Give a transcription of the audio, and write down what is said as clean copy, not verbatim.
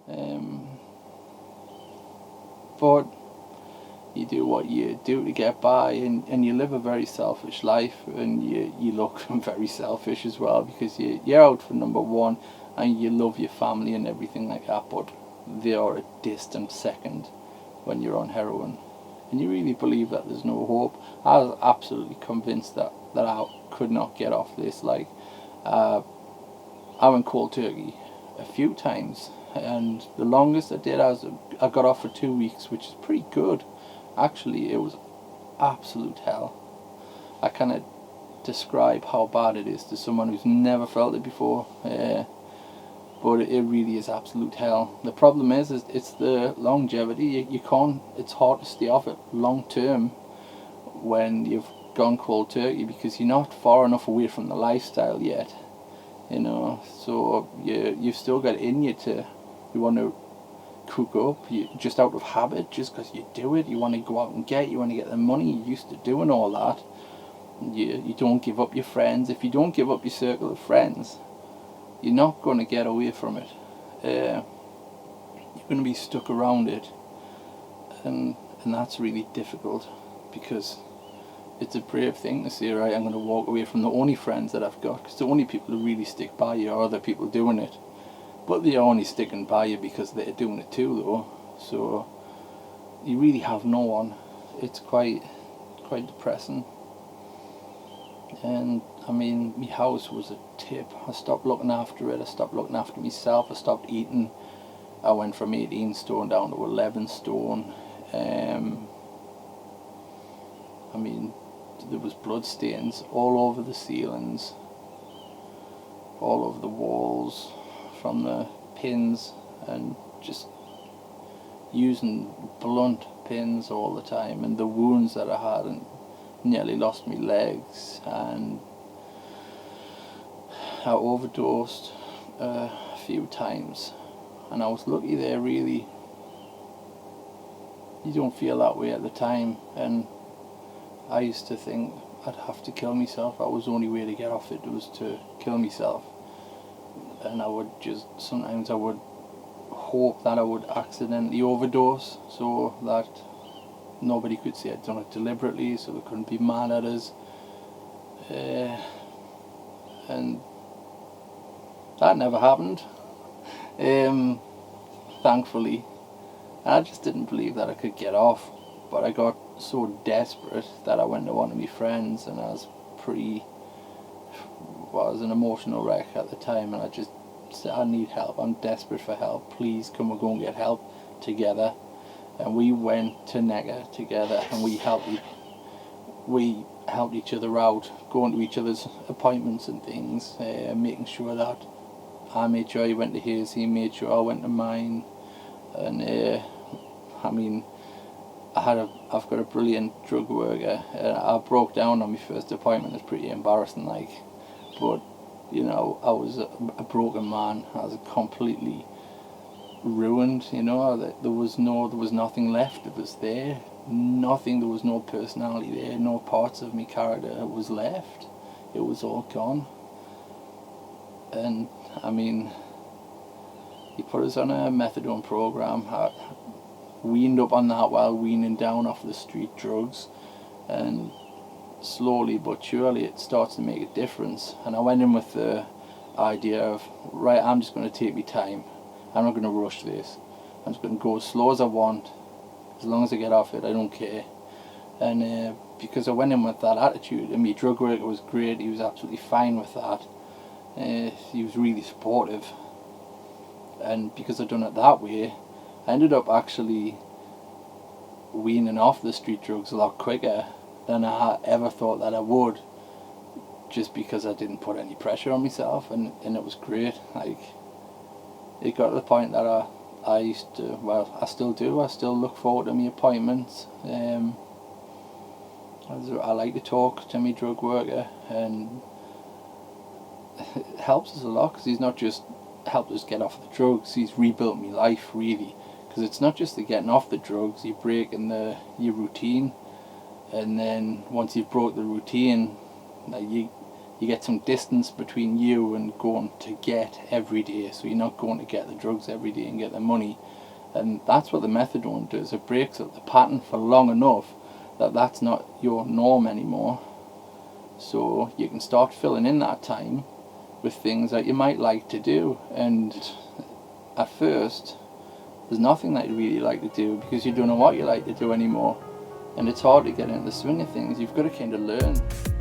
Um, but you do what you do to get by, and you live a very selfish life, and you look very selfish as well, because you're out for number one, and you love your family and everything like that, but they are a distant second when you're on heroin, and you really believe that there's no hope. I was absolutely convinced that I could not get off this. Like, I went cold turkey a few times, and the longest I did, I got off for 2 weeks, which is pretty good. Actually, it was absolute hell. I cannot describe how bad it is to someone who's never felt it before, but it really is absolute hell. The problem is it's the longevity. You can't. It's hard to stay off it long term when you've gone cold turkey, because you're not far enough away from the lifestyle yet. So you've still got it in you you want to cook up, you just out of habit, just because you do it. You want to go out and you want to get the money. You're used to doing all that. You don't give up your friends. If you don't give up your circle of friends, you're not going to get away from it. You're going to be stuck around it, and that's really difficult, because it's a brave thing to say, right, I'm going to walk away from the only friends that I've got, because the only people who really stick by you are other people doing it. But they're only sticking by you because they're doing it too, though. So you really have no one. It's quite depressing. And I mean, my house was a tip. I stopped looking after it. I stopped looking after myself. I stopped eating. I went from 18 stone down to 11 stone. I mean, there was blood stains all over the ceilings, all over the walls, from the pins, and just using blunt pins all the time, and the wounds that I had, and nearly lost my legs, and I overdosed a few times, and I was lucky there, really. You don't feel that way at the time, and I used to think I'd have to kill myself. That was the only way to get off it, was to kill myself. And sometimes I would hope that I would accidentally overdose, so that nobody could say I'd done it deliberately, so they couldn't be mad at us. And that never happened, thankfully. I just didn't believe that I could get off, but I got so desperate that I went to one of my friends, and I was an emotional wreck at the time, and I just said, I need help, I'm desperate for help, please come and go and get help together. And we went to Necker together, and we helped each other out, going to each other's appointments and things, making sure that I made sure he went to his, he made sure I went to mine. And I mean, I've got a brilliant drug worker. I broke down on my first appointment. It's pretty embarrassing, like, but I was a broken man. I was completely ruined. There was nothing left that was there. Nothing. There was no personality there. No parts of my character was left. It was all gone. And I mean, he put us on a methadone program. I weaned up on that while weaning down off the street drugs, and slowly but surely it starts to make a difference. And I went in with the idea of, right, I'm just going to take my time. I'm not going to rush this. I'm just going to go as slow as I want. As long as I get off it, I don't care. And because I went in with that attitude, and my drug worker was great, he was absolutely fine with that. He was really supportive. And because I'd done it that way, I ended up actually weaning off the street drugs a lot quicker than I ever thought that I would, just because I didn't put any pressure on myself, and it was great. Like, it got to the point that I used to, well, I still do, I still look forward to my appointments. I like to talk to my drug worker, and it helps us a lot, because he's not just helped us get off the drugs, he's rebuilt my life, really. Because it's not just the getting off the drugs, you're breaking your routine, and then once you've broke the routine, like, you you get some distance between you and going to get every day. So you're not going to get the drugs every day and get the money. And that's what the methadone does. It breaks up the pattern for long enough that that's not your norm anymore. So you can start filling in that time with things that you might like to do. And at first, there's nothing that you really like to do because you don't know what you like to do anymore. And it's hard to get into the swing of things. You've got to kind of learn.